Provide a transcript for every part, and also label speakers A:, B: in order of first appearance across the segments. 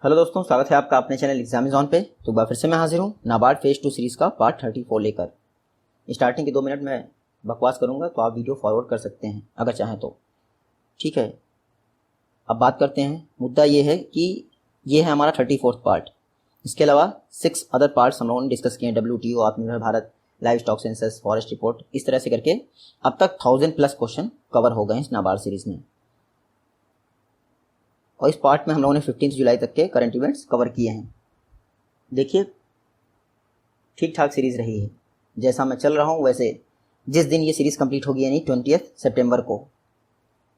A: Hello दोस्तों, स्वागत है आपका अपने चैनल एग्जामिज़ॉन पे। तो एक बार फिर से मैं हाजिर हूँ नाबार्ड फेज 2 सीरीज़ का पार्ट 34 लेकर। स्टार्टिंग के 2 मिनट में बकवास करूँगा तो आप वीडियो फॉरवर्ड कर सकते हैं अगर चाहें तो, ठीक है। अब बात करते हैं। मुद्दा ये है कि ये है हमारा 34th पार्ट। इसके अलावा 6 अदर पार्ट्स हम लोगों ने डिस्कस किए हैं। WTO, आत्मनिर्भर Bharat, live stock census, forest report, इस तरह से करके अब तक 1000+ क्वेश्चन कवर हो गए हैं इस नाबार्ड सीरीज़ में। और इस पार्ट में हम लोगों ने 15 जुलाई तक के करंट इवेंट्स कवर किए हैं। देखिए, ठीक ठाक सीरीज़ रही है। जैसा मैं चल रहा हूँ वैसे जिस दिन ये सीरीज़ कंप्लीट होगी यानी 20 सितंबर को,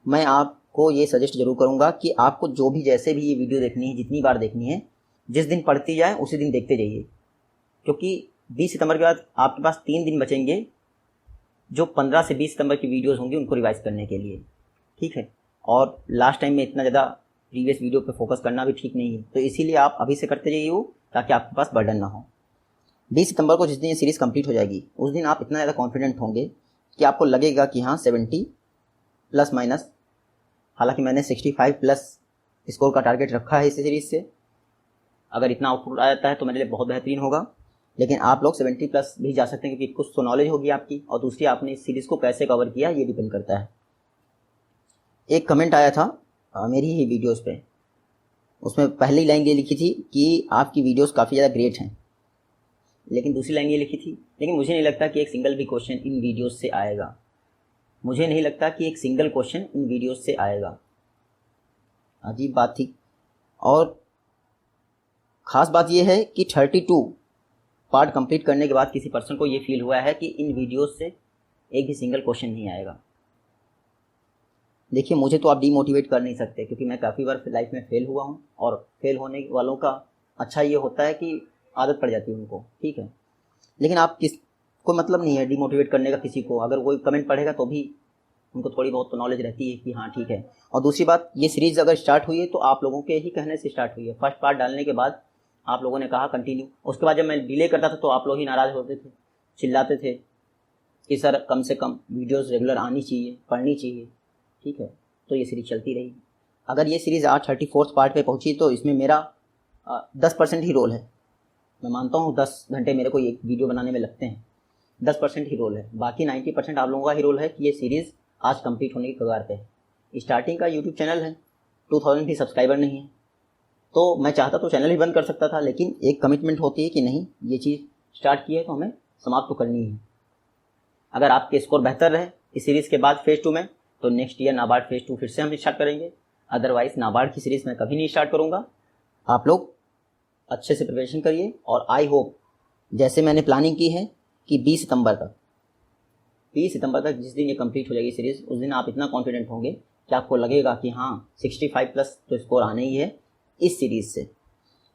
A: मैं आपको ये सजेस्ट जरूर करूँगा कि आपको जो भी जैसे भी ये वीडियो देखनी है, जितनी बार देखनी है, जिस दिन पढ़ती जाए उसी दिन देखते जाइए। क्योंकि 20 सितंबर के बाद आपके पास 3 दिन बचेंगे जो 15 से 20 सितंबर की वीडियोज़ होंगी उनको रिवाइज करने के लिए, ठीक है। और लास्ट टाइम में इतना ज़्यादा प्रीवियस वीडियो पे फोकस करना भी ठीक नहीं है, तो इसीलिए आप अभी से करते जाइए वो, ताकि आपके पास बर्डन ना हो। 20 सितंबर को जिस दिन ये सीरीज़ कंप्लीट हो जाएगी उस दिन आप इतना ज़्यादा कॉन्फिडेंट होंगे कि आपको लगेगा कि हाँ 70 प्लस माइनस, हालांकि मैंने 65+ स्कोर का टारगेट रखा है इस सीरीज़ से। अगर इतना आउटपुट आ जाता है तो मेरे लिए बहुत बेहतरीन होगा, लेकिन आप लोग 70+ भी जा सकते हैं, क्योंकि कुछ तो नॉलेज होगी आपकी, और दूसरी आपने इस सीरीज़ को कैसे कवर किया ये डिपेंड करता है। एक कमेंट आया था मेरी ही वीडियोस पे, उसमें पहली लाइन ये लिखी थी कि आपकी वीडियोस काफ़ी ज़्यादा ग्रेट हैं, लेकिन दूसरी लाइन ये लिखी थी, लेकिन मुझे नहीं लगता कि एक सिंगल भी क्वेश्चन इन वीडियोस से आएगा। मुझे नहीं लगता कि एक सिंगल क्वेश्चन इन वीडियोस से आएगा। अजीब बात थी। और ख़ास बात यह है कि 32 पार्ट कंप्लीट करने के बाद किसी पर्सन को ये फील हुआ है कि इन वीडियोस से एक भी सिंगल क्वेश्चन नहीं आएगा। देखिए, मुझे तो आप डीमोटिवेट कर नहीं सकते, क्योंकि मैं काफ़ी बार लाइफ में फेल हुआ हूँ, और फेल होने वालों का अच्छा ये होता है कि आदत पड़ जाती है उनको, ठीक है। लेकिन आप कोई मतलब नहीं है डीमोटिवेट करने का किसी को। अगर कोई कमेंट पढ़ेगा तो भी उनको थोड़ी बहुत तो नॉलेज रहती है कि हाँ ठीक है। और दूसरी बात, ये सीरीज़ अगर स्टार्ट हुई है तो आप लोगों के ही कहने से स्टार्ट हुई है। फर्स्ट पार्ट डालने के बाद आप लोगों ने कहा कंटिन्यू, उसके बाद जब मैं डिले करता था तो आप लोग ही नाराज़ होते थे, चिल्लाते थे कि सर कम से कम वीडियोज़ रेगुलर आनी चाहिए, पढ़नी चाहिए, ठीक है। तो ये सीरीज़ चलती रही। अगर ये सीरीज़ आज 34th पार्ट पे पहुंची तो इसमें मेरा 10% ही रोल है। मैं मानता हूँ 10 घंटे मेरे को एक वीडियो बनाने में लगते हैं, 10% ही रोल है। बाकी 90% आप लोगों का ही रोल है कि ये सीरीज़ आज कंप्लीट होने की कगार पे है। स्टार्टिंग का यूट्यूब चैनल है, 2000 भी सब्सक्राइबर नहीं है, तो मैं चाहता तो चैनल ही बंद कर सकता था, लेकिन एक कमिटमेंट होती है कि नहीं, ये चीज़ स्टार्ट की है तो हमें समाप्त तो करनी है। अगर आपके स्कोर बेहतर रहे इस सीरीज़ के बाद फेज़ 2 में, तो नेक्स्ट ईयर नाबार्ड फेज़ 2 फिर से हम स्टार्ट करेंगे। अदरवाइज़ नाबार्ड की सीरीज़ मैं कभी नहीं स्टार्ट करूँगा। आप लोग अच्छे से प्रिपरेशन करिए, और आई होप जैसे मैंने प्लानिंग की है कि 20 सितंबर तक जिस दिन ये कंप्लीट हो जाएगी सीरीज़, उस दिन आप इतना कॉन्फिडेंट होंगे कि आपको लगेगा कि हाँ 65+ तो स्कोर आने ही है इस सीरीज़ से।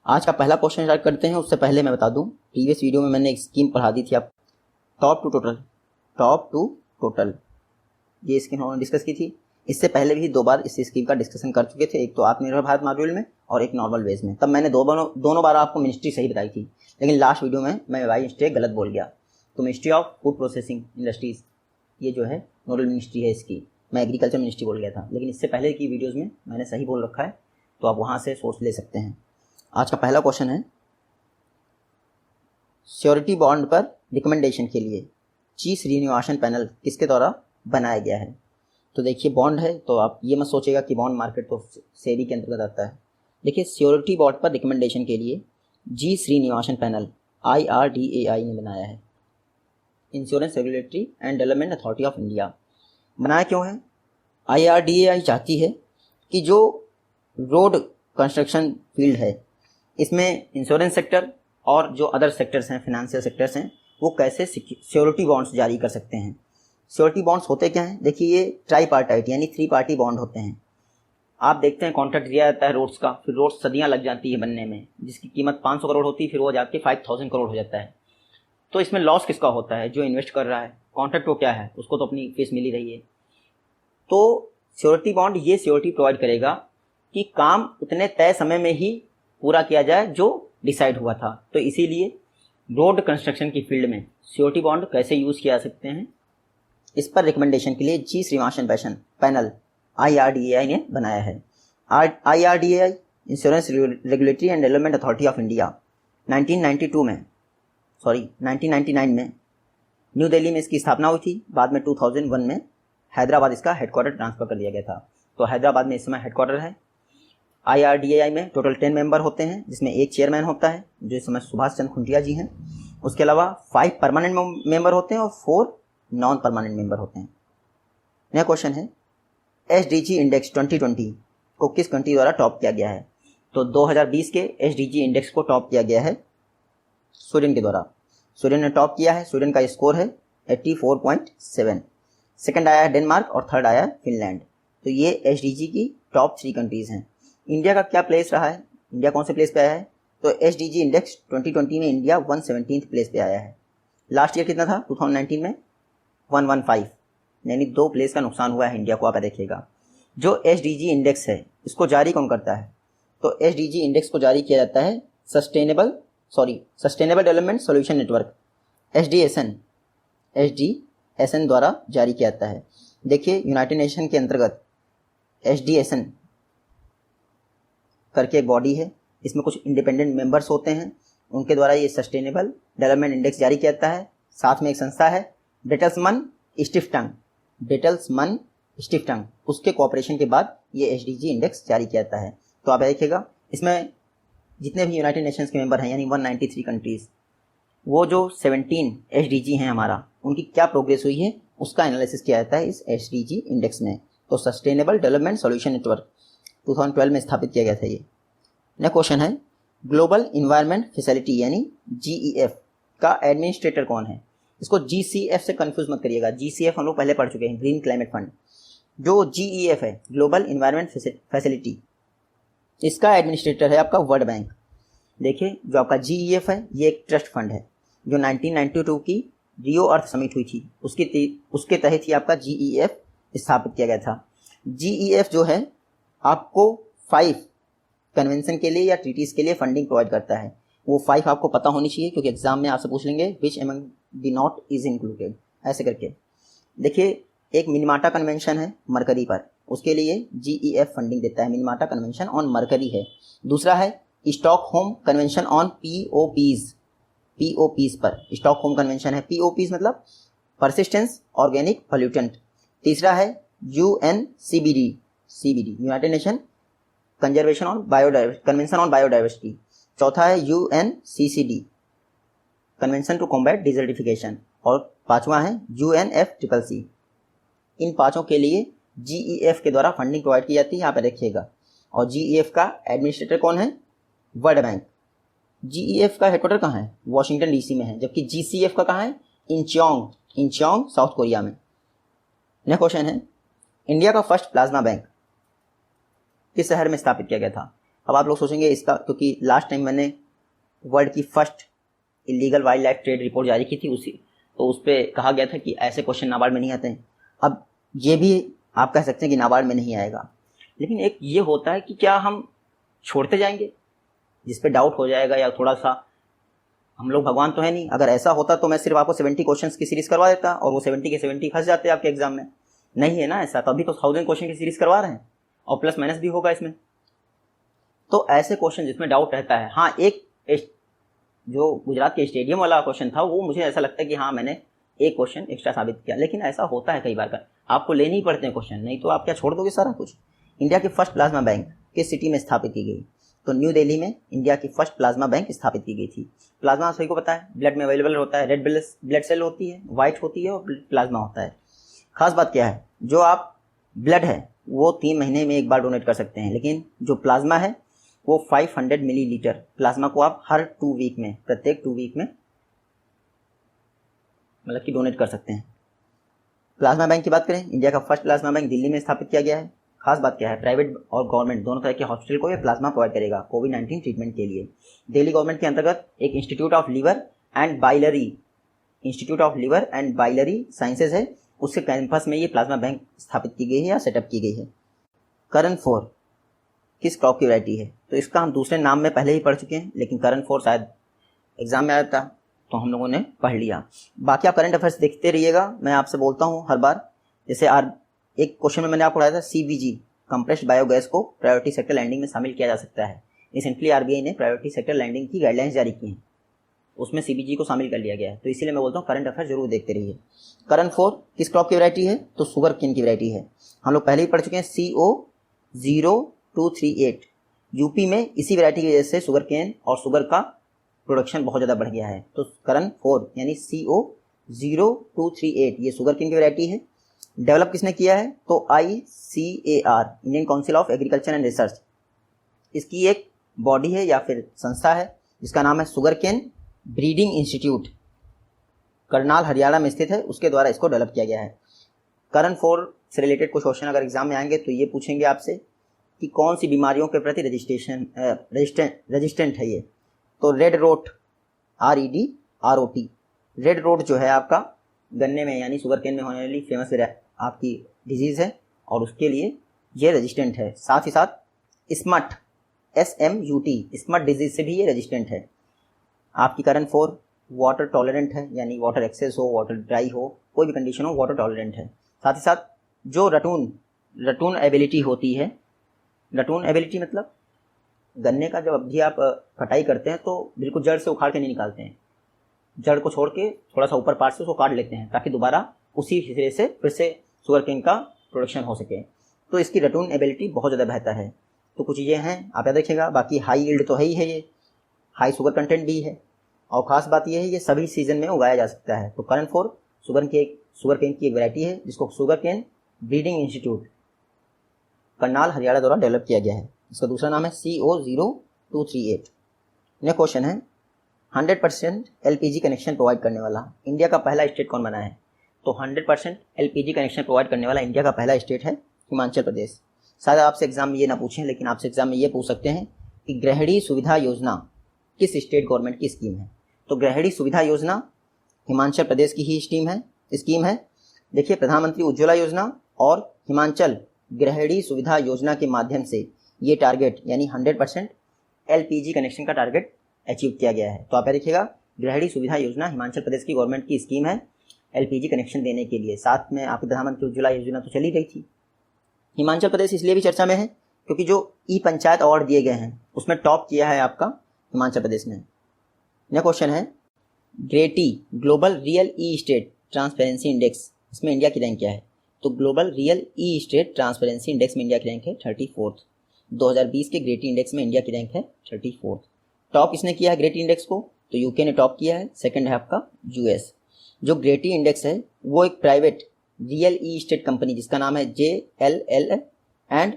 A: आज का पहला क्वेश्चन स्टार्ट करते हैं। उससे पहले मैं बता दूं, प्रीवियस वीडियो में मैंने एक स्कीम पढ़ा दी थी आप, टॉप टू टोटल ये स्कीम हमने डिस्कस की थी। इससे पहले भी 2 बार इस स्कीम का डिस्कशन कर चुके थे, एक तो आत्मनिर्भर भारत मॉड्यूल में और एक नॉर्मल वेज में। तब मैंने दोनों बार आपको मिनिस्ट्री सही बताई थी, लेकिन लास्ट वीडियो में मैं बाई मिस्टेक गलत बोल गया। तो ministry of food processing industries ये जो है नोडल मिनिस्ट्री है इसकी, मैं एग्रीकल्चर मिनिस्ट्री बोल गया था, लेकिन इससे पहले की वीडियोज़ में मैंने सही बोल रखा है, तो आप वहाँ से सोर्स ले सकते हैं। आज का पहला क्वेश्चन है, श्योरिटी बॉन्ड पर रिकमेंडेशन के लिए जी श्रीनिवासन पैनल किसके द्वारा बनाया गया है। तो देखिए, बॉन्ड है तो आप ये मत सोचेगा कि बॉन्ड मार्केट तो सेबी के अंतर्गत आता है। देखिए, श्योरिटी बॉन्ड पर रिकमेंडेशन के लिए जी श्रीनिवासन पैनल IRDAI ने बनाया है, insurance regulatory and development authority of India. बनाया क्यों है? IRDAI चाहती है कि जो रोड कंस्ट्रक्शन फील्ड है, इसमें इंश्योरेंस सेक्टर और जो अदर सेक्टर्स हैं, फाइनेंशियल सेक्टर्स हैं, वो कैसे श्योरिटी बॉन्ड्स जारी कर सकते हैं। श्योरिटी बॉन्ड्स होते क्या हैं? देखिए, ये ट्राईपार्टाइट यानी 3 पार्टी बॉन्ड होते हैं। आप देखते हैं कॉन्ट्रैक्ट दिया जाता है रोड्स का, फिर रोड्स सदियां लग जाती है बनने में, जिसकी कीमत 500 करोड़ होती है, फिर वो जाके 5000 करोड़ हो जाता है। तो इसमें लॉस किसका होता है? जो इन्वेस्ट कर रहा है। कॉन्ट्रैक्ट को क्या है, उसको तो अपनी फीस मिली रही है। तो श्योरिटी बॉन्ड ये श्योरिटी प्रोवाइड करेगा कि काम उतने तय समय में ही पूरा किया जाए जो डिसाइड हुआ था। तो इसीलिए रोड कंस्ट्रक्शन की फील्ड में श्योरिटी बॉन्ड कैसे यूज़ किया जा सकते हैं, इस पर रिकमेंडेशन के लिए जी श्रीनिवासन पैनल IRDAI ने बनाया है। IRDAI insurance regulatory and development authority of India 1999 में न्यू दिल्ली में इसकी स्थापना हुई थी। बाद में 2001 में हैदराबाद इसका हेडक्वार्टर ट्रांसफ़र कर दिया गया था। तो हैदराबाद में इस समय हेडक्वार्टर है। IRDAI में टोटल 10 मेंबर होते हैं, जिसमें एक चेयरमैन होता है जो इस समय सुभाष चंद्र खुंटिया जी हैं। उसके अलावा 5 परमानेंट मेंबर होते हैं और 4 नॉन परमानेंट मेंबर होते हैं। नया क्वेश्चन है, SDG इंडेक्स 2020 को किस कंट्री द्वारा टॉप किया गया है? तो 2020 के SDG इंडेक्स को टॉप किया गया है स्वीडन के द्वारा। स्वीडन ने टॉप किया है। स्वीडन का स्कोर है 84.7। सेकंड आया है डेनमार्क और थर्ड आया है फिनलैंड। तो ये SDG की टॉप 3 कंट्रीज़ हैं। इंडिया का क्या प्लेस रहा है? इंडिया कौन से प्लेस पे आया है? तो SDG इंडेक्स 2020 में इंडिया 117th प्लेस पे आया है। लास्ट ईयर कितना था? 2019 में 115, यानी 2 प्लेस का नुकसान हुआ है इंडिया को। आप देखिएगा, जो SDG इंडेक्स है इसको जारी कौन करता है? तो SDG इंडेक्स को जारी किया जाता है sustainable development solution network SDSN द्वारा जारी किया जाता है। देखिए, यूनाइटेड नेशन के अंतर्गत SDSN करके एक बॉडी है, इसमें कुछ इंडिपेंडेंट मेंबर्स होते हैं, उनके द्वारा ये सस्टेनेबल डेवलपमेंट इंडेक्स जारी किया जाता है। साथ में एक संस्था है बेटल्समन स्टिफ्टंग, उसके कोऑपरेशन के बाद ये SDG इंडेक्स जारी किया जाता है। तो आप देखिएगा, इसमें जितने भी यूनाइटेड नेशंस के मेंबर हैं यानी 193 कंट्रीज़, वो जो 17 SDG हैं हमारा, उनकी क्या प्रोग्रेस हुई है उसका एनालिसिस किया जाता है इस SDG इंडेक्स में। तो सस्टेनेबल डेवलपमेंट सॉल्यूशन नेटवर्क 2012 में स्थापित किया गया था ये। नेक्स्ट क्वेश्चन है, ग्लोबल इन्वायरमेंट फैसिलिटी यानी GEF का एडमिनिस्ट्रेटर कौन है? इसको GCF से कंफ्यूज मत करिएगा। GCF हम लोग पहले पढ़ चुके हैं, ग्रीन क्लाइमेट फंड। जो GEF है, ग्लोबल इन्वायरमेंट फैसिलिटी, इसका एडमिनिस्ट्रेटर है आपका वर्ल्ड बैंक। देखिए, जो आपका GEF है ये एक ट्रस्ट फंड है जो 1992 की रियो अर्थ समिट हुई थी, उसके तहत ही आपका GEF स्थापित किया गया था। GEF जो है आपको 5 कन्वेंशन के लिए या ट्रीटीज़ के लिए फंडिंग प्रोवाइड करता है। वो 5 आपको पता होनी चाहिए, क्योंकि एग्जाम में आपसे पूछ लेंगे which among the not is included, ऐसे करके। देखिए, एक मिनीमाटा कन्वेंशन है मरकरी पर, उसके लिए GEF फंडिंग देता है। मिनीमाटा कन्वेंशन ऑन मरकरी है। दूसरा है स्टॉकहोम कन्वेंशन ऑन POPs पर स्टॉकहोम कन्वेंशन है। POPs मतलब परसिस्टेंस ऑर्गेनिक पोल्यूटेंट। तीसरा है UNCBD united nation convention on biodiversity. चौथा है UNCCD convention to combat desertification. और 5वां है UNFCCC। इन 5 के लिए GEF के द्वारा फंडिंग प्रोवाइड की जाती है, यहाँ पर देखिएगा। और GEF का एडमिनिस्ट्रेटर कौन है? World bank. GEF का हेडक्वार्टर कहाँ है? वॉशिंगटन DC में है। जबकि GCF का कहाँ है? इंचियोंग साउथ कोरिया में। नेक्स्ट क्वेश्चन है, इंडिया का फर्स्ट प्लाज्मा बैंक किस शहर में स्थापित किया गया था? अब आप लोग सोचेंगे इसका, क्योंकि लास्ट टाइम मैंने वर्ल्ड की first illegal wild life trade report जारी की थी, तो उस पर कहा गया था कि ऐसे क्वेश्चन नाबार्ड में नहीं आते हैं। अब ये भी आप कह सकते हैं कि नाबार्ड में नहीं आएगा, लेकिन एक ये होता है कि क्या हम छोड़ते जाएंगे जिस पे डाउट हो जाएगा, या थोड़ा सा, हम लोग भगवान तो है नहीं। अगर ऐसा होता तो मैं सिर्फ आपको 70 क्वेश्चंस की सीरीज करवा देता और वो 70 के 70 फंस जाते आपके एग्जाम में। नहीं है ना ऐसा, तभी तो 1000 क्वेश्चन की सीरीज करवा रहे हैं और प्लस माइनस भी होगा इसमें। तो ऐसे क्वेश्चन जिसमें डाउट रहता है, हाँ, एक जो गुजरात के स्टेडियम वाला क्वेश्चन था वो मुझे ऐसा लगता है कि हाँ मैंने एक क्वेश्चन एक्स्ट्रा साबित किया, लेकिन ऐसा होता है कई बार का, आपको लेने ही पड़ते हैं क्वेश्चन, नहीं तो आप क्या छोड़ दोगे सारा कुछ। इंडिया की फर्स्ट प्लाज्मा बैंक किस सिटी में स्थापित की गई? तो न्यू दिल्ली में इंडिया की फर्स्ट प्लाज्मा बैंक स्थापित की गई थी। प्लाज्मा सभी को पता है ब्लड में अवेलेबल होता है, रेड ब्लड सेल होती है, व्हाइट होती है और प्लाज्मा होता है। खास बात क्या है, जो आप ब्लड है वो 3 महीने में एक बार डोनेट कर सकते हैं, लेकिन जो प्लाज्मा है वो 500 मिलीलीटर प्लाज्मा को आप हर 2 वीक में, प्रत्येक 2 वीक में मतलब कि डोनेट कर सकते हैं। प्लाज्मा बैंक की बात करें, इंडिया का फर्स्ट प्लाज्मा बैंक दिल्ली में स्थापित किया गया है। खास बात क्या है, प्राइवेट और गवर्नमेंट दोनों तरह के हॉस्पिटल को ये प्लाज्मा प्रोवाइड करेगा कोविड-19 ट्रीटमेंट के लिए। दिल्ली गवर्नमेंट के अंतर्गत एक institute of liver and biliary sciences है, उसके कैंपस में ये प्लाज्मा बैंक स्थापित की गई है या सेटअप की गई है। करन 4 किस क्रॉप की वैरायटी है? तो इसका हम दूसरे नाम में पहले ही पढ़ चुके हैं, लेकिन करन 4 शायद एग्जाम में आया था तो हम लोगों ने पढ़ लिया। बाकी आप करंट अफेयर्स देखते रहिएगा, मैं आपसे बोलता हूँ हर बार। जैसे एक क्वेश्चन में मैंने आपको पढ़ाया था CBG कंप्रेस्ड बायोगैस को प्रायोरिटी सेक्टर लैंडिंग में शामिल किया जा सकता है। रिसेंटली आरबीआई ने प्राइवेट सेक्टर लैंडिंग की गाइडलाइंस जारी की हैं, उसमें सीबीजी को शामिल कर लिया गया है। तो इसीलिए मैं बोलता हूँ करंट अफेयर जरूर देखते रहिए। करंट 4 किस क्रॉप की वैरायटी है? तो शुगर केन की वैरायटी है। हम लोग पहले ही पढ़ चुके हैं CO0238। यूपी में इसी वैरायटी की वजह से शुगर केन और शुगर का प्रोडक्शन बहुत ज़्यादा बढ़ गया है। तो करंट 4 यानी CO0238 ये शुगर केन की वैरायटी है। डेवलप किसने किया है? तो ICAR, Indian council of agriculture and research, इसकी एक बॉडी है या फिर संस्था है जिसका नाम है sugar cane breeding institute, Karnal Haryana में स्थित है, उसके द्वारा इसको डेवलप किया गया है। करंट 4 से रिलेटेड कुछ क्वेश्चन अगर एग्जाम में आएंगे तो ये पूछेंगे आपसे कि कौन सी बीमारियों के प्रति रेजिस्टेंट है ये? तो red road, RED-ROT, red road जो है आपका गन्ने में यानी शुगर केन में होने वाली फेमस आपकी डिजीज़ है और उसके लिए ये रेजिस्टेंट है। साथ ही साथ स्मट, SMUT, स्मट डिजीज से भी ये रेजिस्टेंट है। आपकी करंट 4 वाटर टॉलरेंट है, यानी वाटर एक्सेस हो, वाटर ड्राई हो, कोई भी कंडीशन हो वाटर टॉलरेंट है। साथ ही साथ जो रटून एबिलिटी होती है, रटून एबिलिटी मतलब गन्ने का जब भी आप कटाई करते हैं तो बिल्कुल जड़ से उखाड़ के नहीं निकालते हैं, जड़ को छोड़ के थोड़ा सा ऊपर पार्ट से उसको काट लेते हैं ताकि दोबारा उसी सिरे से फिर से शुगर केन का प्रोडक्शन हो सके। तो इसकी रटून एबिलिटी बहुत ज़्यादा बेहतर है। तो कुछ चीज़ें हैं आप याद रखिएगा। बाकी हाई यील्ड तो है ही है, ये हाई शुगर कंटेंट भी है और ख़ास बात यह है ये सभी सीजन में उगाया जा सकता है। तो करंट 4 शुगर केन की एक वैरायटी है जिसको sugar cane breeding institute Karnal Haryana द्वारा डेवलप किया गया है। इसका दूसरा नाम है CO0238। नेक्स्ट क्वेश्चन है 100% LPG कनेक्शन प्रोवाइड करने वाला इंडिया का पहला स्टेट कौन बना है? तो 100% LPG कनेक्शन प्रोवाइड करने वाला इंडिया का पहला स्टेट है हिमाचल प्रदेश। शायद आपसे एग्जाम में ये ना पूछें, लेकिन आपसे एग्जाम में ये पूछ सकते हैं कि गृहिणी सुविधा योजना किस स्टेट गवर्नमेंट की स्कीम है? तो गृहिणी सुविधा योजना हिमाचल प्रदेश की ही स्कीम है। देखिए, प्रधानमंत्री उज्ज्वला योजना और हिमाचल गृहिणी सुविधा योजना के माध्यम से ये टारगेट यानी 100% LPG कनेक्शन का टारगेट अचीव किया गया है। तो आप देखिएगा, गृहिणी सुविधा योजना हिमाचल प्रदेश की गवर्नमेंट की स्कीम है LPG कनेक्शन देने के लिए। साथ में आपकी प्रधानमंत्री उज्ज्वला योजना तो चली रही थी। हिमाचल प्रदेश इसलिए भी चर्चा में है क्योंकि जो पंचायत अवार्ड दिए गए हैं उसमें टॉप किया है आपका हिमाचल प्रदेश ने। नेक्स्ट क्वेश्चन है GRETI global real state transparency index, इसमें इंडिया की रैंक क्या है? तो global real state transparency index में इंडिया की रैंक है 34th। 2020 के ग्रेटी इंडेक्स में इंडिया की रैंक है 34th। टॉप इसने किया है ग्रेटी इंडेक्स को, तो यूके ने टॉप किया है, सेकंड है आपका US। जो ग्रेटी इंडेक्स है वो एक प्राइवेट रियल स्टेट कंपनी जिसका नाम है JLL and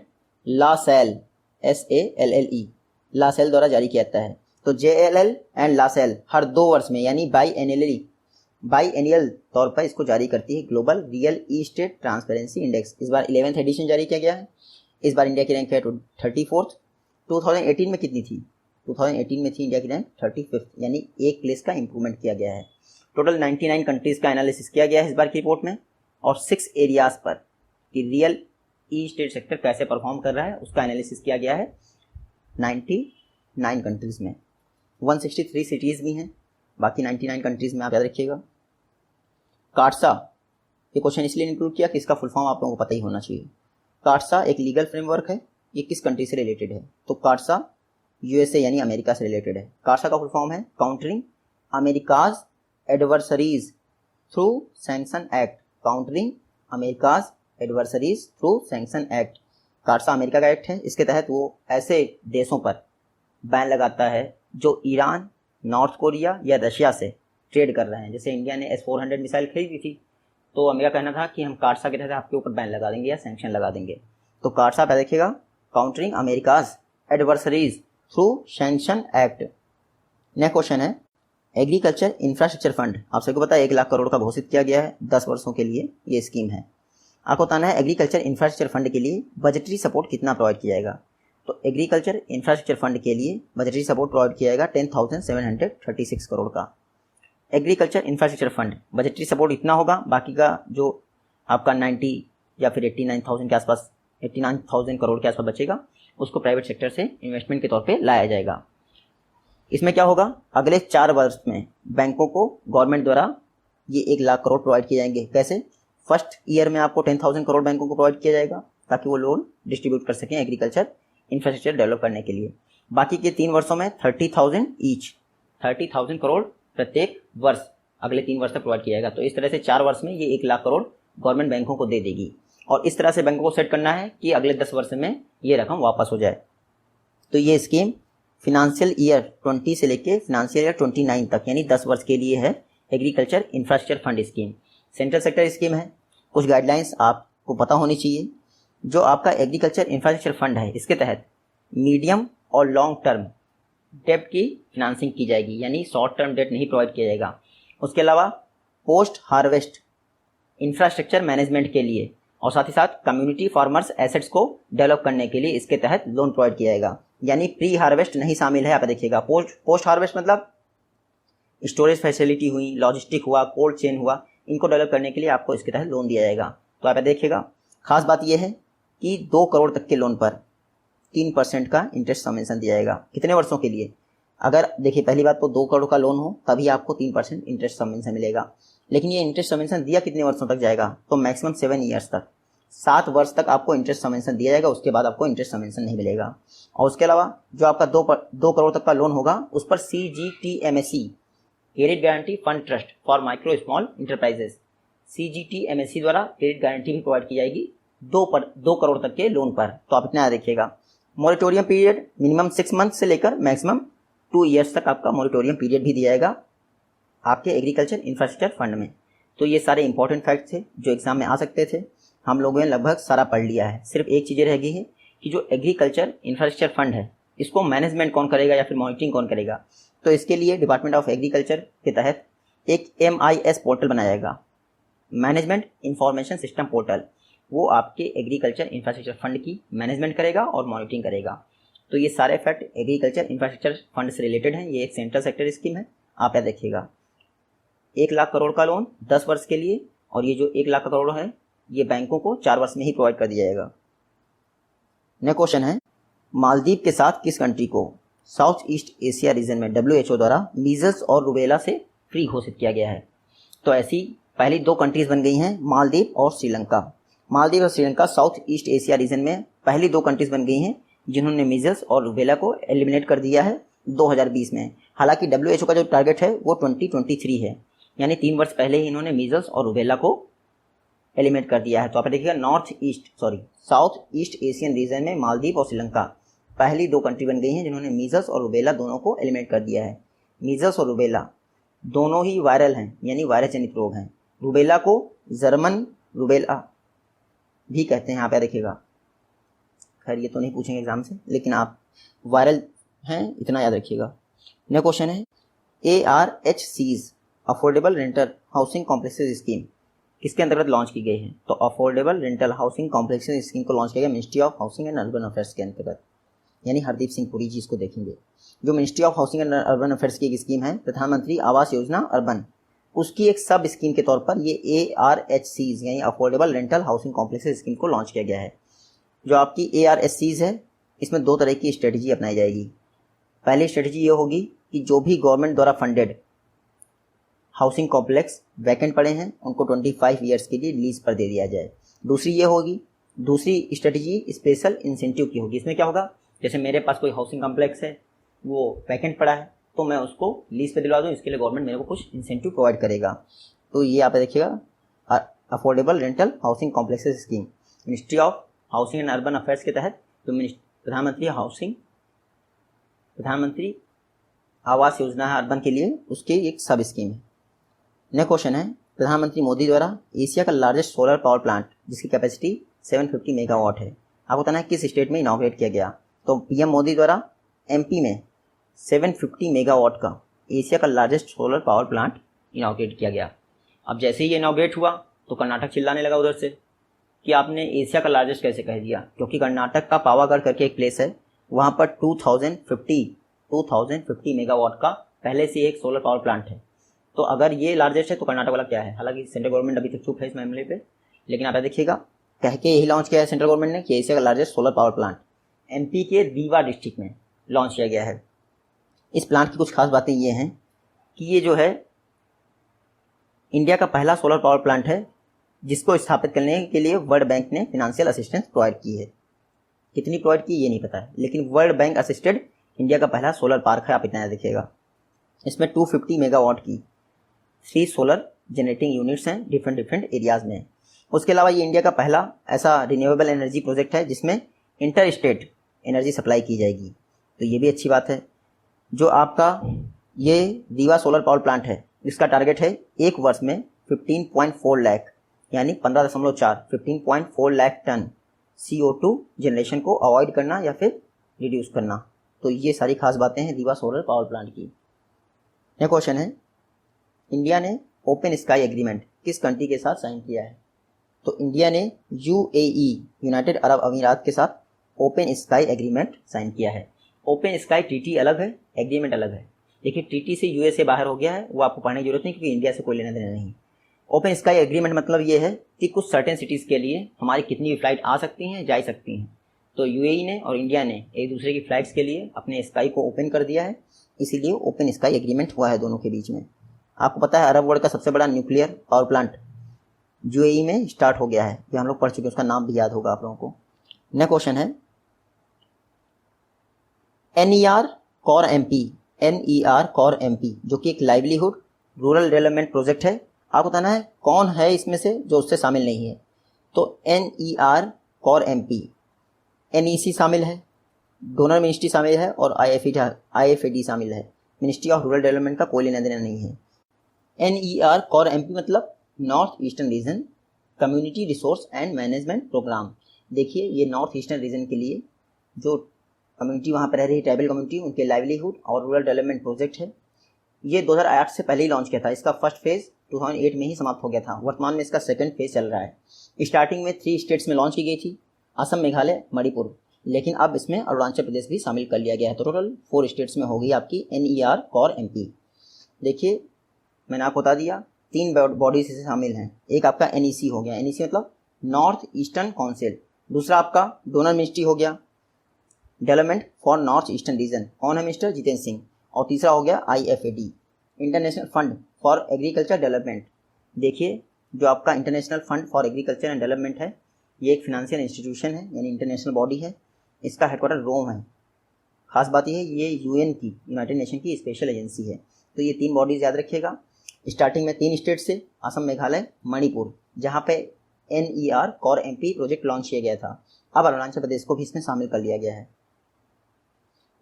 A: LaSalle, SALLE, LaSalle द्वारा जारी किया जाता है। तो JLL एंड लासेल हर 2 वर्ष में यानी बाई तौर पर इसको जारी करती है global real state transparency index. इस बार 11th एडिशन जारी किया गया है। इस बार इंडिया की रैंक है 34th। 2018 में कितनी थी? 2018 में थी इंडिया की रैंक 35th, यानी एक प्लेस का इंप्रूवमेंट किया गया है। टोटल 99 कंट्रीज का एनालिसिस किया गया है इस बार की रिपोर्ट में और 6 एरियाज पर कि रियल स्टेट सेक्टर कैसे परफॉर्म कर रहा है उसका एनालिसिस किया गया है 99 कंट्रीज में। 163 सिटीज़ भी हैं बाकी 99 कंट्रीज में, आप याद रखिएगा। कार्सा, ये क्वेश्चन इसलिए इंक्लूड किया कि इसका फुल फॉर्म आप लोगों को पता ही होना चाहिए। कार्सा एक लीगल फ्रेमवर्क है, ये किस कंट्री से रिलेटेड है? तो कार्सा USA यानी अमेरिका से रिलेटेड है। कार्सा का फुल फॉर्म है countering America's adversaries through sanction act, countering America's adversaries through sanction act. कार्सा अमेरिका का एक्ट है, इसके तहत वो ऐसे देशों पर बैन लगाता है जो ईरान, नॉर्थ कोरिया या रशिया से ट्रेड कर रहे हैं। जैसे इंडिया ने S-400 मिसाइल खरीदी थी तो अमेरिका कहना था कि हम कार्सा के तहत आपके ऊपर बैन लगा देंगे या सैंक्शन लगा देंगे। तो कार्सा पे देखिएगा countering America's adversaries through sanction act. Next question है एग्रीकल्चर इंफ्रास्ट्रक्चर फंड, आप सबको पता है 1 लाख करोड़ का घोषित किया गया है 10 वर्षों के लिए ये स्कीम है। आपको बताना है एग्रीकल्चर इंफ्रास्ट्रक्चर फंड के लिए बजटरी सपोर्ट कितना प्रोवाइड किया जाएगा। तो एग्रीकल्चर इंफ्रास्ट्रक्चर फंड के लिए बजटरी सपोर्ट प्रोवाइड किया जाएगा 10,736 करोड़ का। Agriculture infrastructure fund budgetary support इतना होगा, बाकी का जो आपका 90 या फिर 89,000 के आसपास 89,000 करोड़ के आसपास बचेगा उसको प्राइवेट सेक्टर से इन्वेस्टमेंट के तौर पे लाया जाएगा। इसमें क्या होगा, अगले 4 वर्ष में बैंकों को गवर्नमेंट द्वारा ये 1 लाख करोड़ प्रोवाइड किए जाएंगे। कैसे? फर्स्ट ईयर में आपको 10,000 करोड़ बैंकों को प्रोवाइड किया जाएगा ताकि वो लोन डिस्ट्रीब्यूट कर सकें एग्रीकल्चर इंफ्रास्ट्रक्चर डेवलप करने के लिए। बाकी के 3 वर्षों में 30,000 ईच, 30,000 करोड़ प्रत्येक वर्ष अगले 3 वर्ष तक प्रोवाइड किया जाएगा। तो इस तरह से 4 वर्ष में ये 1 लाख करोड़ गवर्नमेंट बैंकों को दे देगी और इस तरह से बैंकों को सेट करना है कि अगले 10 वर्ष में ये रकम वापस हो जाए। तो ये स्कीम फिनेंशियल ईयर 20 से लेके फिनेंशियल ईयर 29 तक यानी 10 वर्ष के लिए है agriculture infrastructure fund scheme. Central sector scheme है। कुछ गाइडलाइंस आपको पता होनी चाहिए। जो आपका एग्रीकल्चर इंफ्रास्ट्रक्चर फंड है इसके तहत मीडियम और लॉन्ग टर्म डेट की फिनांसिंग की जाएगी, यानी शॉर्ट टर्म डेट नहीं प्रोवाइड किया जाएगा। उसके अलावा पोस्ट हार्वेस्ट इंफ्रास्ट्रक्चर मैनेजमेंट के लिए और साथ ही साथ कम्युनिटी फार्मर्स एसेट्स को डेवलप करने के लिए इसके तहत लोन प्रोवाइड किया जाएगा, यानी प्री हार्वेस्ट नहीं शामिल है। आप देखिएगा पोस्ट हार्वेस्ट मतलब स्टोरेज फैसिलिटी हुई, लॉजिस्टिक हुआ, कोल्ड चेन हुआ, इनको डेवलप करने के लिए आपको इसके तहत लोन दिया जाएगा। तो आप देखिएगा खास बात यह है कि 2 करोड़ तक के लोन पर 3% का इंटरेस्ट सबवेंशन दिया जाएगा। कितने वर्षों के लिए? अगर देखिए पहली बात तो 2 करोड़ का लोन हो तभी आपको 3% इंटरेस्ट सबवेंशन मिलेगा, लेकिन ये इंटरेस्ट सबवेंशन दिया कितने वर्षों तक जाएगा? तो मैक्सिमम 7 ईयर्स तक, 7 वर्ष तक आपको इंटरेस्ट सबवेंशन दिया जाएगा, उसके बाद आपको इंटरेस्ट सबवेंशन नहीं मिलेगा। और उसके अलावा जो आपका 2 करोड़ तक का लोन होगा उस पर CGTMSE credit guarantee fund trust for micro small enterprises, CGTMSE द्वारा क्रेडिट गारंटी भी प्रोवाइड की जाएगी 2 करोड़ तक के लोन पर। तो आप इतना याद रखिएगा। मॉरिटोरियम पीरियड मिनिमम 6 मंथ से लेकर मैक्सिमम 2 ईयर्स तक आपका मॉरिटोरियम पीरियड भी दिया जाएगा आपके एग्रीकल्चर इंफ्रास्ट्रक्चर फंड में। तो ये सारे इंपॉर्टेंट फैक्ट थे जो एग्जाम में आ सकते थे। हम लोगों ने लगभग सारा पढ़ लिया है। सिर्फ एक चीज़ रह गई है कि जो एग्रीकल्चर इंफ्रास्ट्रक्चर फंड है इसको मैनेजमेंट कौन करेगा या फिर मॉनिटरिंग कौन करेगा। तो इसके लिए डिपार्टमेंट ऑफ एग्रीकल्चर के तहत एक MIS पोर्टल बनाया जाएगा, मैनेजमेंट इंफॉर्मेशन सिस्टम पोर्टल। वो आपके एग्रीकल्चर इंफ्रास्ट्रक्चर फंड की मैनेजमेंट करेगा और मॉनिटरिंग करेगा। तो ये सारे फैक्ट एग्रीकल्चर इंफ्रास्ट्रक्चर फंड से रिलेटेड हैं। ये एक सेंट्रल सेक्टर स्कीम है। आप याद देखिएगा 1 लाख करोड़ का लोन 10 वर्ष के लिए, और ये जो 1 लाख करोड़ है ये बैंकों को 4 वर्ष में ही प्रोवाइड कर दिया जाएगा। नेक्स्ट क्वेश्चन है, मालदीव के साथ किस कंट्री को साउथ ईस्ट एशिया रीजन में WHO द्वारा मीजल्स और रूबेला से फ्री घोषित किया गया है? तो ऐसी पहली 2 कंट्रीज बन गई हैं, मालदीव और श्रीलंका। मालदीव और Sri Lanka south east Asia region में पहली 2 कंट्रीज बन गई हैं जिन्होंने मीजल्स और रूबेला को एलिमिनेट कर दिया है 2020 में। हालांकि WHO का जो टारगेट है वो 2023 है, यानी 3 वर्ष पहले ही इन्होंने मीजल्स और रूबेला को एलिमिनेट कर दिया है। तो आप देखिएगा साउथ ईस्ट एशियन रीजन में मालदीव और श्रीलंका पहली 2 कंट्री बन गई हैं जिन्होंने मीजल्स और रूबेला दोनों को एलिमिनेट कर दिया है। मीजल्स और रूबेला दोनों ही वायरल हैं, यानी वायरस जनित रोग हैं। रूबेला को जर्मन रूबेला भी कहते हैं। यहाँ पे देखिएगा, खैर ये तो नहीं पूछेंगे एग्जाम से, लेकिन आप वायरल हैं इतना याद रखिएगा। नेक्स्ट क्वेश्चन है, ARHCs affordable rental housing complexes scheme किसके अंतर्गत लॉन्च की गई है? तो affordable rental housing complexes scheme को लॉन्च किया गया ministry of housing and urban affairs के अंतर्गत, यानी हरदीप सिंह पुरी जी इसको देखेंगे। जो ministry of housing and urban affairs की एक स्कीम है प्रधानमंत्री आवास योजना अर्बन, उसकी एक सब स्कीम के तौर पर ये ARHCs यानी affordable rental housing complexes scheme को लॉन्च किया गया है। जो आपकी ARHCs है इसमें 2 तरह की स्ट्रेटजी अपनाई जाएगी। पहली स्ट्रेटजी ये होगी कि जो भी गवर्नमेंट द्वारा फंडेड हाउसिंग कॉम्प्लेक्स वैकेंट पड़े हैं उनको 25 ईयर्स के लिए लीज पर दे दिया जाए। दूसरी स्ट्रेटजी स्पेशल इंसेंटिव की होगी। इसमें क्या होगा, जैसे मेरे पास कोई हाउसिंग कॉम्प्लेक्स है वो वैकेंट पड़ा है तो मैं उसको लीज पे दिलवा दूँ, इसके लिए गवर्नमेंट मेरे को कुछ इंसेंटिव प्रोवाइड करेगा। तो ये आप देखिएगा affordable rental housing complexes scheme ministry of housing and urban affairs के तहत जो प्रधानमंत्री आवास योजना है अर्बन के लिए, उसकी एक सब स्कीम है। नेक्स्ट क्वेश्चन है, प्रधानमंत्री मोदी द्वारा एशिया का लार्जेस्ट सोलर पावर प्लांट जिसकी कैपेसिटी 750 मेगावाट है, आपको बताना है किस स्टेट में इनॉग्रेट किया गया? तो PM मोदी द्वारा MP में 750 मेगावाट का एशिया का largest solar power plant inaugurate किया गया। अब जैसे ही ये इनॉग्रेट हुआ तो कर्नाटक चिल्लाने लगा उधर से कि आपने एशिया का लार्जेस्ट कैसे कह दिया, क्योंकि कर्नाटक का पावागढ़ करके एक प्लेस है, वहाँ पर 2050 मेगावाट का पहले से एक सोलर पावर प्लांट है। तो अगर ये लार्जेस्ट है तो कर्नाटक वाला क्या है? हालांकि सेंट्रल गवर्नमेंट अभी तक चुप है इस मामले पे, लेकिन आप देखिएगा कह के यही लॉन्च किया है सेंट्रल गवर्नमेंट ने कि एशिया का largest solar power plant MP के रीवा डिस्ट्रिक्ट में लॉन्च किया गया है। इस प्लांट की कुछ खास बातें ये हैं कि ये जो है इंडिया का पहला सोलर पावर प्लांट है जिसको स्थापित करने के लिए वर्ल्ड बैंक ने फाइनेंशियल असिस्टेंस प्रोवाइड की है। कितनी प्रोवाइड की ये नहीं पता है, लेकिन वर्ल्ड बैंक असिस्टेड इंडिया का पहला सोलर पार्क है, आप इतना देखिएगा। इसमें 250 मेगावाट की 3 सोलर जनरेटिंग यूनिट्स हैं डिफरेंट एरियाज़ में। उसके अलावा ये इंडिया का पहला ऐसा रिन्यूएबल एनर्जी प्रोजेक्ट है जिसमें इंटर स्टेट एनर्जी सप्लाई की जाएगी, तो ये भी अच्छी बात है। जो आपका ये रीवा सोलर पावर प्लांट है, इसका टारगेट है एक वर्ष में 15.4 लाख यानी 15.4 लाख टन CO2 जनरेशन को अवॉइड करना या फिर रिड्यूस करना। तो ये सारी खास बातें हैं रीवा सोलर पावर प्लांट की। नेक्स्ट क्वेश्चन है, इंडिया ने ओपन स्काई एग्रीमेंट किस कंट्री के साथ साइन किया है? तो इंडिया ने UAE यूनाइटेड अरब अमीरात के साथ ओपन स्काई एग्रीमेंट साइन किया है। ओपन स्काई ट्रीटी अलग है, एग्रीमेंट अलग है। देखिए ट्रीटी से USA बाहर हो गया है, वो आपको पढ़ने की जरूरत नहीं क्योंकि इंडिया से कोई लेना देना नहीं। ओपन स्काई एग्रीमेंट मतलब ये है कि कुछ सर्टेन सिटीज़ के लिए हमारी कितनी भी फ्लाइट आ सकती हैं, जा सकती हैं। तो UAE ने और इंडिया ने एक दूसरे की फ्लाइट्स के लिए अपने स्काई को ओपन कर दिया है, इसीलिए ओपन स्काई एग्रीमेंट हुआ है दोनों के बीच में। आपको पता है अरब वर्ल्ड का सबसे बड़ा न्यूक्लियर पावर प्लांट UAE में स्टार्ट हो गया है, ये हम लोग पढ़ चुके हैं, उसका नाम भी याद होगा आप लोगों को। नेक्स्ट क्वेश्चन है, NER कोर MP जो कि एक लाइवलीहुड रूरल डेवलपमेंट प्रोजेक्ट है, आपको बताना है कौन है इसमें से जो उससे शामिल नहीं है। तो NER कोर MP NEC शामिल है, डोनर मिनिस्ट्री शामिल है और IFAD शामिल है। मिनिस्ट्री ऑफ रूरल डेवलपमेंट का कोई लेना देना नहीं है। NER कोर MP मतलब north eastern region community resource and management programme. देखिए ये नॉर्थ ईस्टर्न रीजन के लिए जो कम्युनिटी वहाँ पर रह रही है, ट्राइबल कम्युनिटी, उनके लाइवलीहुड और रूरल डेवलपमेंट प्रोजेक्ट है। ये 2008 से पहले ही लॉन्च किया था, इसका फर्स्ट फेज़ 2008 में ही समाप्त हो गया था। वर्तमान में इसका सेकंड फेज़ चल रहा है। स्टार्टिंग में 3 स्टेट्स में लॉन्च की गई थी, असम, मेघालय, मणिपुर, लेकिन अब इसमें अरुणाचल प्रदेश भी शामिल कर लिया गया है। तो टोटल 4 स्टेट्स में होगी आपकी NER कोर MP। देखिए मैंने आपको बता दिया 3 बॉडीज इससे शामिल हैं। एक आपका NEC हो गया, NEC मतलब नॉर्थ ईस्टर्न काउंसिल। दूसरा आपका डोनर मिनिस्ट्री हो गया, development for north eastern reason, कौन है? मिस्टर जितेंद्र सिंह। और तीसरा हो गया IFAD, international fund for agriculture development. देखिए जो आपका international fund for agriculture and development है, ये एक फिनेंशियल इंस्टीट्यूशन है यानी इंटरनेशनल बॉडी है। इसका हेडक्वार्टर रोम है। खास बात यह है ये UN की, यूनाइटेड नेशन की स्पेशल एजेंसी है। तो ये 3 बॉडीज याद रखिएगा। स्टार्टिंग में 3 स्टेट से, असम, मेघालय, मणिपुर, जहाँ पे NER core MP project launch किया गया था। अब अरुणाचल प्रदेश को भी इसमें शामिल कर लिया गया है।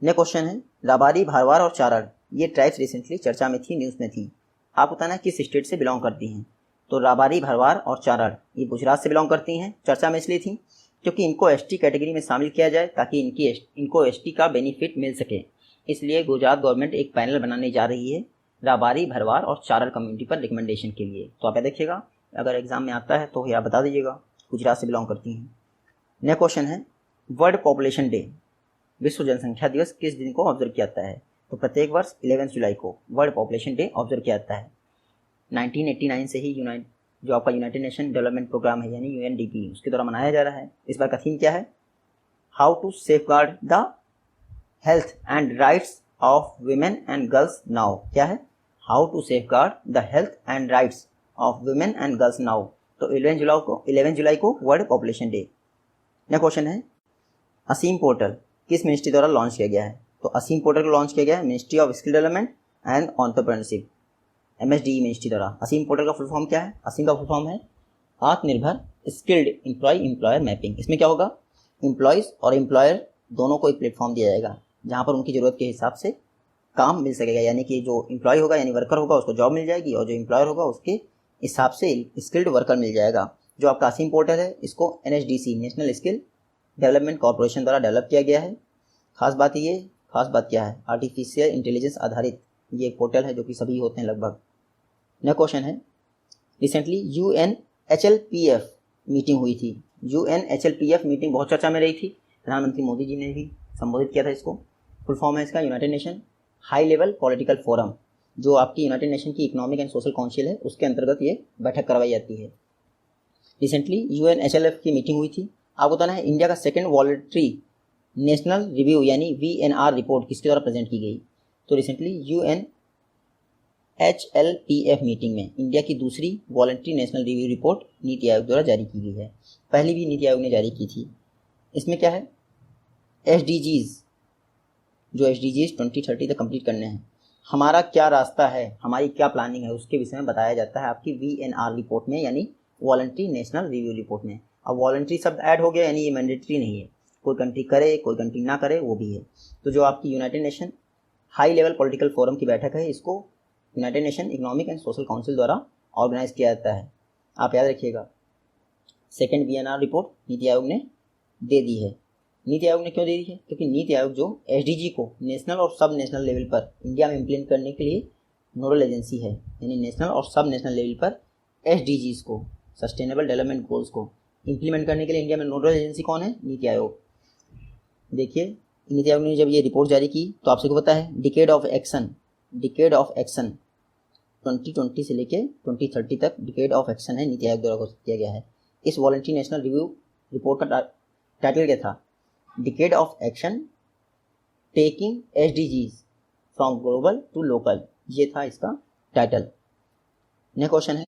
A: नेक्स्ट क्वेश्चन है, राबारी, भारवार और चारण, ये ट्राइब्स रिसेंटली चर्चा में थी, न्यूज़ में थी। आप बताना किस स्टेट से बिलोंग करती हैं? तो राबारी, भरवार और चारण ये गुजरात से बिलोंग करती हैं। चर्चा में इसलिए थी क्योंकि इनको ST कैटेगरी में शामिल किया जाए ताकि इनको ST का बेनिफिट मिल सके। इसलिए गुजरात गवर्नमेंट एक पैनल बनाने जा रही है राबारी, भरवार और चारण कम्युनिटी पर रिकमेंडेशन के लिए। तो आप ये देखिएगा, अगर एग्जाम में आता है तो आप बता दीजिएगा गुजरात से बिलोंग करती हैं। नेक्स्ट क्वेश्चन है, वर्ल्ड पॉपुलेशन डे, विश्व जनसंख्या दिवस किस दिन को ऑब्जर्व किया जाता है? तो प्रत्येक वर्ष 11 जुलाई को वर्ल्ड पॉपुलेशन डे ऑब्जर्व किया जाता है। 1989 से ही जो आपका यूनाइटेड नेशन डेवलपमेंट प्रोग्राम है यानी UNDP, उसके द्वारा मनाया जा रहा है। इस बार का थीम क्या है? How to safeguard the health and rights of women and girls now. क्या है? How to safeguard the health and rights of women and girls now. तो 11 जुलाई को world population day. Next question है, असीम पोर्टल किस ministry द्वारा launch किया गया है? तो असीम पोर्टल को लॉन्च किया गया है ministry of skill development and entrepreneurship, MSDE ministry द्वारा। असीम पोर्टल का फुल फॉर्म क्या है? असीम का फुल फॉर्म है आत्मनिर्भर स्किल्ड एम्प्लॉयर मैपिंग। इसमें क्या होगा? एम्प्लॉयज़ और एम्प्लॉयर दोनों को एक प्लेटफॉर्म दिया जाएगा जहाँ पर उनकी ज़रूरत के हिसाब से काम मिल सकेगा। यानी कि जो एम्प्लॉय होगा यानी वर्कर होगा उसको जॉब मिल जाएगी और जो एम्प्लॉयर होगा उसके हिसाब से स्किल्ड वर्कर मिल जाएगा। जो आपका असीम पोर्टल है इसको NSDC national skill development corporation द्वारा डेवलप किया गया है। खास बात क्या है? आर्टिफिशियल इंटेलिजेंस आधारित ये एक पोर्टल है जो कि सभी होते हैं लगभग। नेक्स्ट क्वेश्चन है, रिसेंटली UNHLPF मीटिंग हुई थी। UNHLPF मीटिंग बहुत चर्चा में रही थी, प्रधानमंत्री मोदी जी ने भी संबोधित किया था इसको। फुल फॉर्म है इसका United nation high level political forum, जो आपकी यूनाइटेड नेशन की इकोनॉमिक एंड सोशल काउंसिल है उसके अंतर्गत ये बैठक करवाई जाती है। रिसेंटली UNHLF की मीटिंग हुई थी। आपको बताना है इंडिया का सेकेंड वॉलंटरी नेशनल रिव्यू यानी VNR रिपोर्ट किसके द्वारा प्रेजेंट की गई? तो रिसेंटली UNHLPF मीटिंग में इंडिया की दूसरी voluntary national review report NITI Aayog द्वारा जारी की गई है। पहली भी नीति आयोग ने जारी की थी। इसमें क्या है? SDGs जो SDGs 2030 तक कंप्लीट करने हैं, हमारा क्या रास्ता है, हमारी क्या प्लानिंग है, उसके विषय में बताया जाता है आपकी VNR रिपोर्ट में, यानी वॉलंटरी नेशनल रिव्यू रिपोर्ट में। अब वॉलंटरी शब्द ऐड हो गया, यानी ये मैंडेटरी नहीं है, कोई कंट्री करे कोई कंट्री ना करे वो भी है। तो जो आपकी United nation high level political forum की बैठक है, इसको United nation economic and social council द्वारा ऑर्गेनाइज किया जाता है। आप याद रखिएगा, second VNR report NITI Aayog ने दे दी है। नीति आयोग ने क्यों दे दी है? क्योंकि नीति आयोग जो SDG को नेशनल और सब नेशनल लेवल पर इंडिया में इम्प्लीमेंट करने के लिए नोडल एजेंसी है, यानी नेशनल और सब नेशनल लेवल पर SDGs को, सस्टेनेबल डेवलपमेंट गोल्स को इम्प्लीमेंट करने के लिए इंडिया में नोडल एजेंसी कौन है? नीति आयोग। देखिए, नीति आयोग ने जब ये रिपोर्ट जारी की तो आप सबको पता है डिकेड ऑफ एक्शन 2020 से लेके 2030 तक डिकेड ऑफ एक्शन है, नीति आयोग द्वारा घोषित किया गया है। इस वॉलंटरी नेशनल रिव्यू रिपोर्ट का टाइटल क्या था? Decade of action taking SDGs from global to local, ये था इसका टाइटल। नेक्स्ट क्वेश्चन है,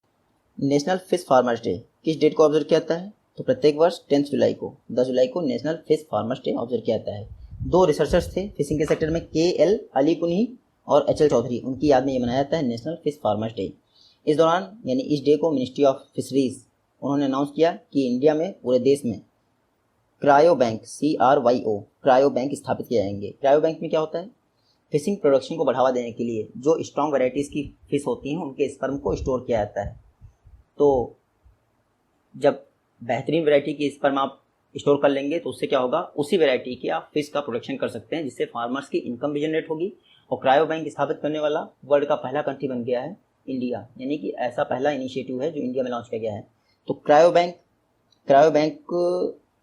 A: नेशनल फिश फार्मर्स डे किस डेट को ऑब्जर्व किया जाता है? तो प्रत्येक वर्ष 10 जुलाई को, 10 जुलाई को national fish farmers day observe किया जाता है। दो रिसर्चर्स थे फिशिंग के सेक्टर में, KL अलीकुनी और HL चौधरी, उनकी याद में ये मनाया जाता है नेशनल फिश फार्मर्स डे। इस दौरान यानी इस डे को मिनिस्ट्री ऑफ फिशरीज उन्होंने अनाउंस किया कि इंडिया में पूरे देश में cryo bank CRYO cryo bank स्थापित किए जाएंगे। क्रायो बैंक में क्या होता है? फिशिंग प्रोडक्शन को बढ़ावा देने के लिए जो स्ट्रॉन्ग वैरायटीज़ की फिश होती हैं उनके स्पर्म को स्टोर किया जाता है। तो जब बेहतरीन वैरायटी की स्पर्म आप स्टोर कर लेंगे तो उससे क्या होगा, उसी वैरायटी की आप फिश का प्रोडक्शन कर सकते हैं, जिससे फार्मर्स की इनकम भी जनरेट होगी। और क्रायो बैंक स्थापित करने वाला वर्ल्ड का पहला कंट्री बन गया है इंडिया, यानी कि ऐसा पहला इनिशिएटिव है जो इंडिया में लॉन्च किया गया है। तो क्रायो बैंक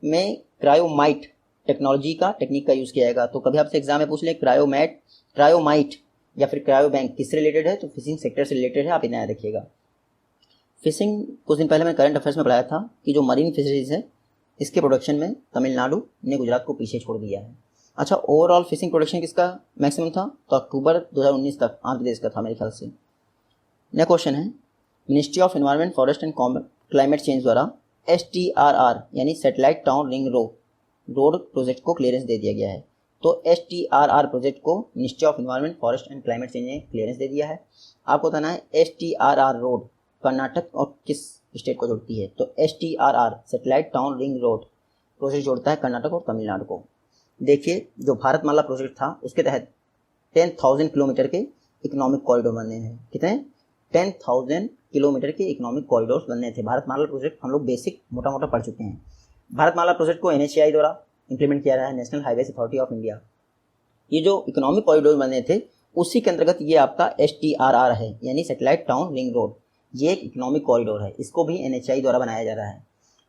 A: में क्रायोमाइट टेक्नोलॉजी का टेक्निक का यूज़ किया जाएगा। तो कभी आपसे एग्जाम में पूछ लें क्रायोमाइट या फिर क्रायो बैंक किससे रिलेटेड है, तो फिशिंग सेक्टर से रिलेटेड है, आप इतना याद रखिएगा। फिशिंग कुछ दिन पहले मैं करंट अफेयर्स में पढ़ाया था कि जो मरीन फिशरीज है इसके प्रोडक्शन में तमिलनाडु ने गुजरात को पीछे छोड़ दिया है। अच्छा, ओवरऑल फिशिंग प्रोडक्शन किसका मैक्सिमम था? तो अक्टूबर 2019 तक आंध्र प्रदेश का था मेरे ख्याल से। नेक्स्ट क्वेश्चन है, ministry of environment forest and climate change द्वारा STRR यानी satellite town ring road project को क्लियरेंस दे दिया गया है। तो STRR प्रोजेक्ट को ministry of environment forest and climate change ने क्लियरेंस दे दिया है। आपको बताना है STRR रोड कर्नाटक और किस स्टेट को जोड़ती है? तो STRR satellite town ring road project जोड़ता है कर्नाटक और तमिलनाडु को। देखिए, जो भारतमाला प्रोजेक्ट था उसके तहत 10,000 किलोमीटर के इकोनॉमिक कॉरिडोर बनने हैं। कितने? 10,000 किलोमीटर के इकोनॉमिक कॉरिडोर बनने थे। भारतमाला प्रोजेक्ट हम लोग बेसिक मोटा मोटा पढ़ चुके हैं। भारतमाला प्रोजेक्ट को NHAI द्वारा इंप्लीमेंट किया रहा है, national highways authority of India. ये जो इकोनॉमिक कॉरिडोर बने थे उसी के अंतर्गत ये आपका STRR है, यानी सैटेलाइट टाउन रिंग रोड। ये एक इकोनॉमिक कॉरिडोर है, इसको भी NHAI द्वारा बनाया जा रहा है।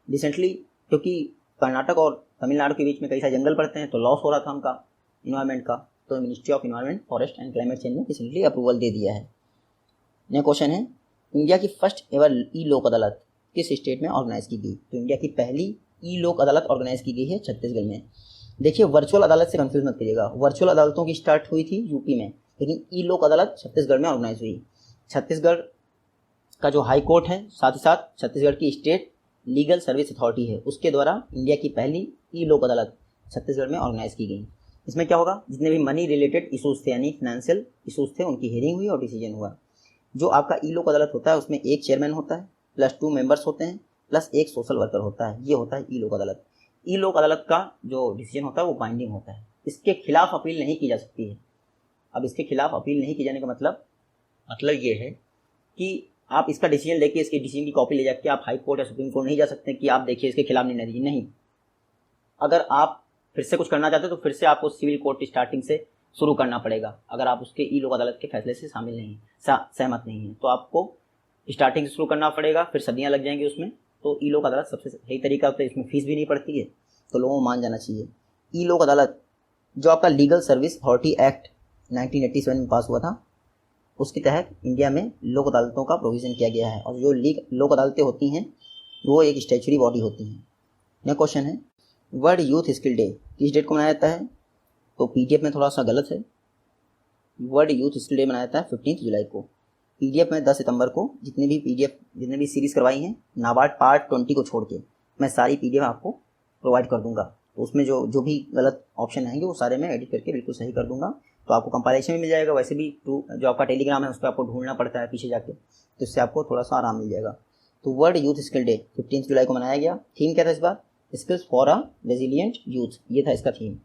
A: रिसेंटली क्योंकि कर्नाटक और तमिलनाडु के बीच में कई सारे जंगल पड़ते हैं तो लॉस हो रहा था उनका इन्वायरमेंट का, तो ministry of environment forest and climate change ने रिसेंटली अप्रूवल दे दिया है। नेक्स्ट क्वेश्चन है, इंडिया की फर्स्ट एवर ई लोक अदालत किस स्टेट में ऑर्गेनाइज की गई? तो इंडिया की पहली ई लोक अदालत ऑर्गेनाइज की गई है छत्तीसगढ़ में। देखिए, वर्चुअल अदालत से कंफ्यूज मत करिएगा। वर्चुअल अदालतों की स्टार्ट हुई थी यूपी में, लेकिन ई लोक अदालत छत्तीसगढ़ में ऑर्गेनाइज हुई। छत्तीसगढ़ का जो हाई कोर्ट है, साथ ही साथ छत्तीसगढ़ की स्टेट लीगल सर्विस अथॉरिटी है, उसके द्वारा इंडिया की पहली ई लोक अदालत छत्तीसगढ़ में ऑर्गेनाइज की गई। इसमें क्या होगा, जितने भी मनी रिलेटेड इशूज़ थे यानी फाइनेंशियल इशूज़ थे उनकी हियरिंग हुई और डिसीजन हुआ। जो आपका ई लोक अदालत होता है उसमें एक चेयरमैन होता है प्लस 2 मेंबर्स होते हैं प्लस एक सोशल वर्कर होता है। ये होता है ई लोक अदालत। ई लोक अदालत का जो डिसीजन होता है वो बाइंडिंग होता है, इसके खिलाफ अपील नहीं की जा सकती है। अब इसके खिलाफ अपील नहीं की जाने का मतलब ये है कि आप इसका डिसीजन लेके इसके डिसीजन की कॉपी ले जाके आप हाई कोर्ट या सुप्रीम कोर्ट नहीं जा सकते कि आप देखिए इसके खिलाफ निर्णय दीजिए। नहीं, अगर आप फिर से कुछ करना चाहते हो तो फिर से आपको सिविल कोर्ट स्टार्टिंग से शुरू करना पड़ेगा। अगर आप उसके ई लोक अदालत के फैसले से शामिल नहीं सहमत नहीं है तो आपको स्टार्टिंग से शुरू करना पड़ेगा, फिर सदियाँ लग जाएंगी उसमें। तो ई लोक अदालत सबसे सही तरीका होता है, इसमें फीस भी नहीं पड़ती है, तो लोगों को मान जाना चाहिए। ई लोक अदालत जो आपका लीगल सर्विस अथॉरिटी एक्ट 1987 में पास हुआ था, उसके तहत इंडिया में लोक अदालतों का प्रोविज़न किया गया है। और जो लोक अदालतें होती हैं वो एक स्टैचुरी बॉडी होती हैं। नेक्स्ट क्वेश्चन है, वर्ल्ड यूथ स्किल डे किस डेट को मनाया जाता है? तो PDF में थोड़ा सा गलत है। वर्ल्ड यूथ स्किल डे मनाया जाता है 15 जुलाई को। PDF में 10 सितंबर को जितने भी सीरीज़ करवाई हैं नाबार्ड पार्ट 20 को छोड़ के मैं सारी PDF आपको प्रोवाइड कर दूंगा तो उसमें जो भी गलत ऑप्शन आएंगे वो सारे मैं एडिट करके बिल्कुल सही कर दूंगा। तो आपको कंपाइलेशन भी मिल जाएगा। वैसे भी जो आपका टेलीग्राम है उस पर आपको ढूंढना पड़ता है पीछे जाके, तो इससे आपको थोड़ा सा आराम मिल जाएगा। तो वर्ल्ड यूथ स्किल डे 15 जुलाई को मनाया गया। थीम क्या था इस बार? Skills for a resilient youth, ये था इसका थीम।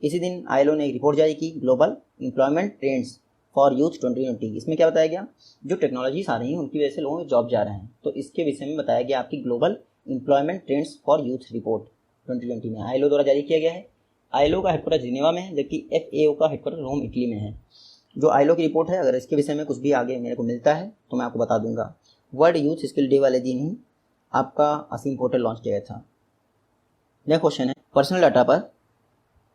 A: इसी दिन आईएलओ ने एक रिपोर्ट जारी की, global employment trends for youth 2020। इसमें क्या बताया गया? जो टेक्नोलॉजीज आ रही हैं उनकी वजह से लोगों को जॉब जा रहे हैं, तो इसके विषय में बताया गया आपकी global employment trends for youth report 2020 में आईएलओ द्वारा जारी किया गया है। आईएलओ का हेडक्वार्टर जिनेवा में है, जबकि एफएओ का हेडक्वार्टर रोम, इटली में है। जो आईएलओ की रिपोर्ट है, अगर इसके विषय में कुछ भी आगे मेरे को मिलता है तो मैं आपको बता दूंगा। वर्ल्ड यूथ स्किल डे वाले दिन ही आपका असीम पोर्टल लॉन्च किया गया था। नेक्स्ट क्वेश्चन है, पर्सनल डाटा पर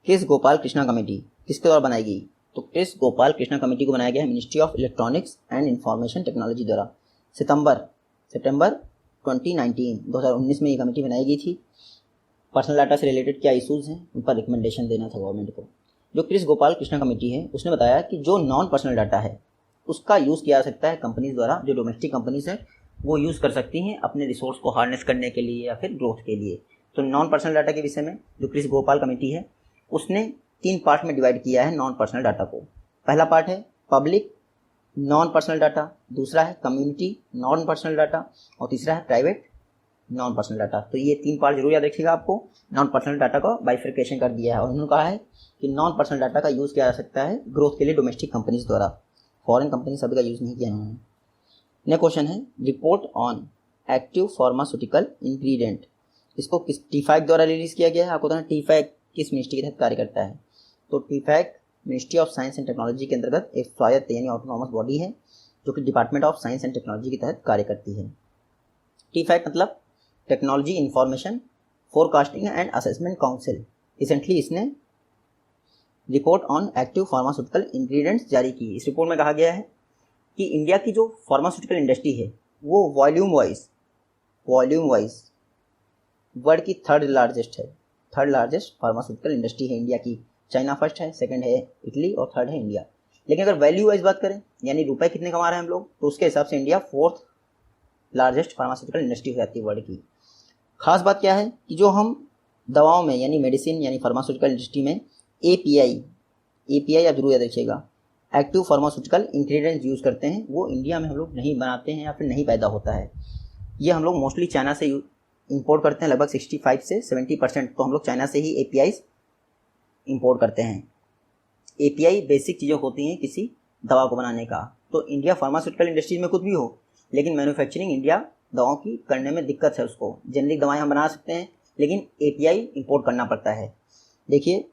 A: क्रिस गोपाल कृष्णा कमेटी किसके द्वारा बनाई गई? तो क्रिस गोपाल कृष्णा कमेटी को बनाया गया है ministry of electronics and information technology द्वारा। सितंबर 2019 में ये कमेटी बनाई गई थी। पर्सनल डाटा से रिलेटेड क्या इशूज़ हैं उन पर रिकमेंडेशन देना था गवर्नमेंट को। जो क्रिस गोपाल कृष्णा कमेटी है उसने बताया कि जो नॉन पर्सनल डाटा है उसका यूज़ किया जा सकता है कंपनीज द्वारा। जो डोमेस्टिक कंपनीज है वो यूज़ कर सकती हैं अपने रिसोर्स को हार्नेस करने के लिए या फिर ग्रोथ के लिए। तो नॉन पर्सनल डाटा के विषय में जो क्रिस गोपाल कमेटी है उसने 3 पार्ट में डिवाइड किया है नॉन पर्सनल डाटा को। पहला पार्ट है पब्लिक नॉन पर्सनल डाटा, दूसरा है कम्युनिटी नॉन पर्सनल डाटा और तीसरा है प्राइवेट नॉन पर्सनल डाटा। तो ये 3 पार्ट जरूर याद रखिएगा। आपको नॉन पर्सनल डाटा का बाइफर्केशन कर दिया है और उन्होंने कहा है कि नॉन पर्सनल डाटा का यूज़ किया जा सकता है ग्रोथ के लिए डोमेस्टिक कंपनीज द्वारा, फॉरेन कंपनी सभी का यूज़ नहीं किया उन्होंने। नेक्स्ट क्वेश्चन है, report on active pharmaceutical ingredient, इसको किस टीफैक द्वारा रिलीज किया गया है? आपको पता है टीफैक किस मिनिस्ट्री के तहत कार्य करता है? तो TIFAC ministry of science and technology के अंतर्गत एक स्वायत्त यानी ऑटोनॉमस बॉडी है जो कि department of science and technology के तहत कार्य करती है। टीफैक मतलब technology information forecasting and assessment council. Recently इसने report on active pharmaceutical ingredients जारी की। इस रिपोर्ट में कहा गया है कि इंडिया की जो फार्मास्यूटिकल इंडस्ट्री है वो वॉल्यूम वाइज वर्ल्ड की थर्ड लार्जेस्ट फार्मास्यूटिकल इंडस्ट्री है इंडिया की। चाइना फर्स्ट है, सेकंड है इटली और थर्ड है इंडिया। लेकिन अगर वैल्यू वाइज बात करें यानी रुपए कितने कमा रहे हैं हम लोग, तो उसके हिसाब से India 4th largest pharmaceutical industry हो जाती है वर्ल्ड की। खास बात क्या है कि जो हम दवाओं में यानी मेडिसिन यानी फार्मास्यूटिकल इंडस्ट्री में एपीआई आप जरूर याद रखिएगा, एक्टिव फार्मास्यूटिकल इंग्रेडिएंट्स यूज़ करते हैं, वो इंडिया में हम लोग नहीं बनाते हैं या फिर नहीं पैदा होता है। ये हम लोग मोस्टली चाइना से इंपोर्ट करते हैं, लगभग 65 से 70% तो हम लोग चाइना से ही एपीआई इंपोर्ट करते हैं। एपीआई बेसिक चीज़ें होती हैं किसी दवा को बनाने का। तो इंडिया फार्मास्यूटिकल इंडस्ट्री में कुछ भी हो लेकिन मैन्युफैक्चरिंग इंडिया दवाओं की करने में दिक्कत है उसको। जेनरिक दवाएं हम बना सकते हैं लेकिन एपीआई इंपोर्ट करना पड़ता है। देखिए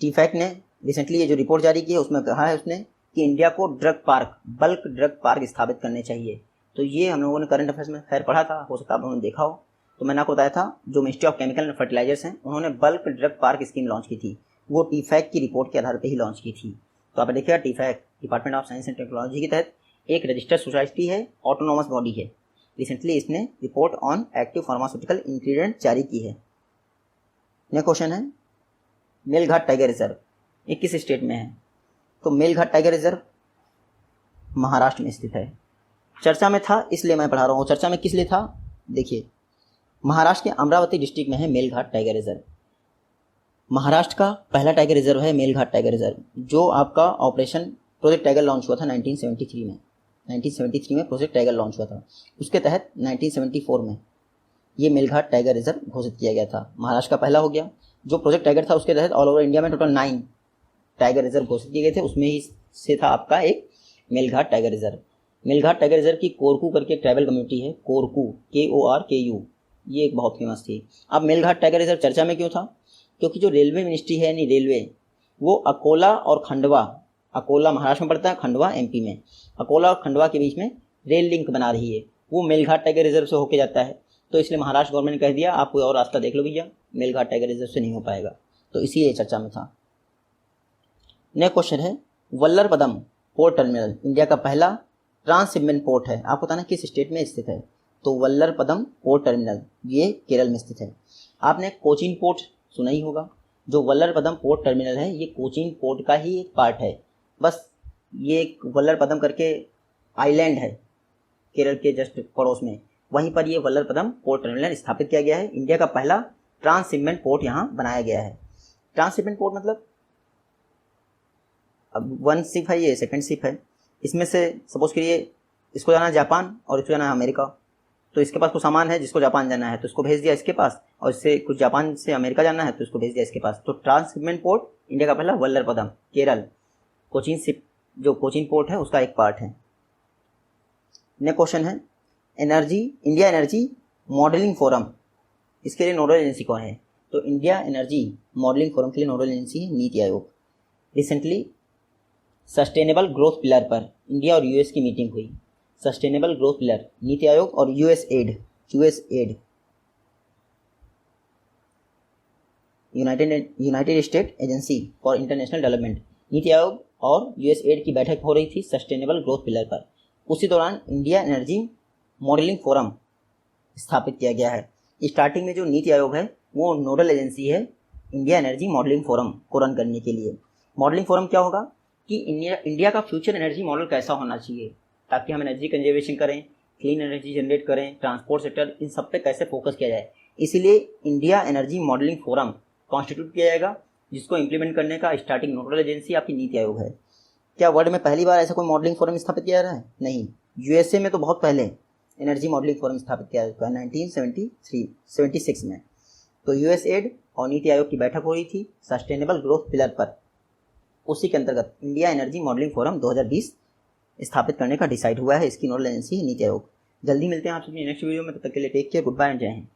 A: टीफैक ने रिसेंटली ये जो रिपोर्ट जारी की है उसमें कहा है उसने कि इंडिया को बल्क ड्रग पार्क स्थापित करने चाहिए। तो ये हम लोगों ने करंट अफेयर्स में खैर पढ़ा था, हो सकता है आप लोगों ने देखा हो। तो मैंने आपको बताया था जो ministry of chemical and fertilizers हैं उन्होंने bulk drug park scheme launch की थी, वो टीफैक की रिपोर्ट के आधार पर ही लॉन्च की थी। तो आप देखिएगा TIFAC department of science and technology के तहत एक रजिस्टर्ड सोसाइटी है, ऑटोनॉमस बॉडी है। रिसेंटली इसने report on active pharmaceutical ingredient जारी की है। नेक्स्ट क्वेश्चन है, मेलघाट टाइगर रिजर्व ये किस स्टेट में है? तो मेलघाट टाइगर रिजर्व महाराष्ट्र में स्थित है। चर्चा में था इसलिए मैं पढ़ा रहा हूँ। चर्चा में किस लिए था? देखिए महाराष्ट्र के अमरावती डिस्ट्रिक्ट में है मेलघाट टाइगर रिजर्व। महाराष्ट्र का पहला टाइगर रिजर्व है मेलघाट टाइगर रिजर्व, जो आपका ऑपरेशन प्रोजेक्ट टाइगर लॉन्च हुआ था 1973 में। 1973 में प्रोजेक्ट टाइगर लॉन्च हुआ था, उसके तहत 1974 में ये मेलघाट टाइगर रिजर्व घोषित किया गया था। महाराष्ट्र का पहला हो गया। जो प्रोजेक्ट टाइगर था उसके तहत ऑल ओवर इंडिया में टोटल 9 टाइगर रिजर्व घोषित किए गए थे, उसमें ही से था आपका एक Melghat tiger reserve. Melghat tiger reserve की कोरकू करके एक ट्राइबल कम्युनिटी है, कोरकू KORKU, ये एक बहुत फेमस थी। अब मेलघाट टाइगर रिजर्व चर्चा में क्यों था? क्योंकि जो रेलवे मिनिस्ट्री है यानी रेलवे, वो अकोला और खंडवा, अकोला महाराष्ट्र में पड़ता है, खंडवा MP में, अकोला और खंडवा के बीच में रेल लिंक बना रही है, वो मेलघाट टाइगर रिजर्व से होके जाता है। तो इसलिए महाराष्ट्र गवर्नमेंट ने कह दिया आप कोई और रास्ता देख लो भैया, मेलघाट टाइगर रिजर्व से नहीं हो पाएगा, तो इसीलिए चर्चा में था। नेक्स्ट क्वेश्चन है, वल्लरपदम पोर्ट टर्मिनल इंडिया का पहला ट्रांसशिपमेंट पोर्ट है, आपको बताना किस स्टेट में स्थित है? तो वल्लरपदम पोर्ट टर्मिनल ये केरल में स्थित है। आपने कोचीन पोर्ट सुना ही होगा। जो वल्लरपदम पोर्ट टर्मिनल है ये कोचीन पोर्ट का ही एक पार्ट है, बस ये एक वल्लरपदम करके आइलैंड है केरल के जस्ट पड़ोस में, वहीं पर ये वल्लरपदम पोर्ट टर्मिनल स्थापित किया गया है। इंडिया का पहला ट्रांसशिपमेंट पोर्ट यहाँ बनाया गया है। ट्रांसशिपमेंट पोर्ट मतलब अब वन शिप है, ये सेकंड शिप है, इसमें से सपोज करिए इसको जाना है जापान और इसको जाना है अमेरिका, तो इसके पास कुछ सामान है जिसको जापान जाना है तो इसको भेज दिया इसके पास, और इससे कुछ जापान से अमेरिका जाना है तो इसको भेज दिया इसके पास। तो ट्रांसशिपमेंट पोर्ट इंडिया का पहला वल्लरपदम केरल कोचीन शिप जो कोचीन पोर्ट है उसका एक पार्ट है। नेक्स्ट क्वेश्चन है energy India energy modelling forum, इसके लिए नोडल एजेंसी कौन है? तो इंडिया एनर्जी मॉडलिंग फोरम के लिए नोडल एजेंसी है NITI Aayog. Recently sustainable growth pillar पर इंडिया और यूएस की मीटिंग हुई। Sustainable growth pillar NITI Aayog और USAID United state agency for international development, NITI Aayog और यूएसएड की बैठक हो रही थी सस्टेनेबल ग्रोथ पिलर पर। उसी दौरान इंडिया एनर्जी मॉडलिंग फोरम स्थापित किया गया है। स्टार्टिंग में जो नीति आयोग है वो नोडल एजेंसी है इंडिया एनर्जी मॉडलिंग फोरम को रन करने के लिए। मॉडलिंग फोरम क्या होगा कि इंडिया का फ्यूचर एनर्जी मॉडल कैसा होना चाहिए ताकि हम एनर्जी कंजर्वेशन करें, क्लीन एनर्जी जनरेट करें, ट्रांसपोर्ट सेक्टर, इन सब पे कैसे फोकस किया जाए। इसीलिए India energy modelling forum constitute किया जाएगा, जिसको इम्प्लीमेंट करने का स्टार्टिंग नोडल एजेंसी आपकी नीति आयोग है। क्या वर्ल्ड में पहली बार ऐसा कोई मॉडलिंग फोरम स्थापित किया जा रहा है? नहीं, यूएसए में तो बहुत पहले एनर्जी मॉडलिंग फोरम स्थापित किया गया 1976 में। तो यूएसएड और नीति आयोग की बैठक हो रही थी सस्टेनेबल ग्रोथ पिलर पर, उसी के अंतर्गत इंडिया एनर्जी मॉडलिंग फोरम 2020 स्थापित करने का डिसाइड हुआ है। इसकी नोडल एजेंसी है नीति आयोग। जल्दी मिलते हैं आपसे नेक्स्ट वीडियो में, तब तक के लिए take care, good bye and जय हिंद।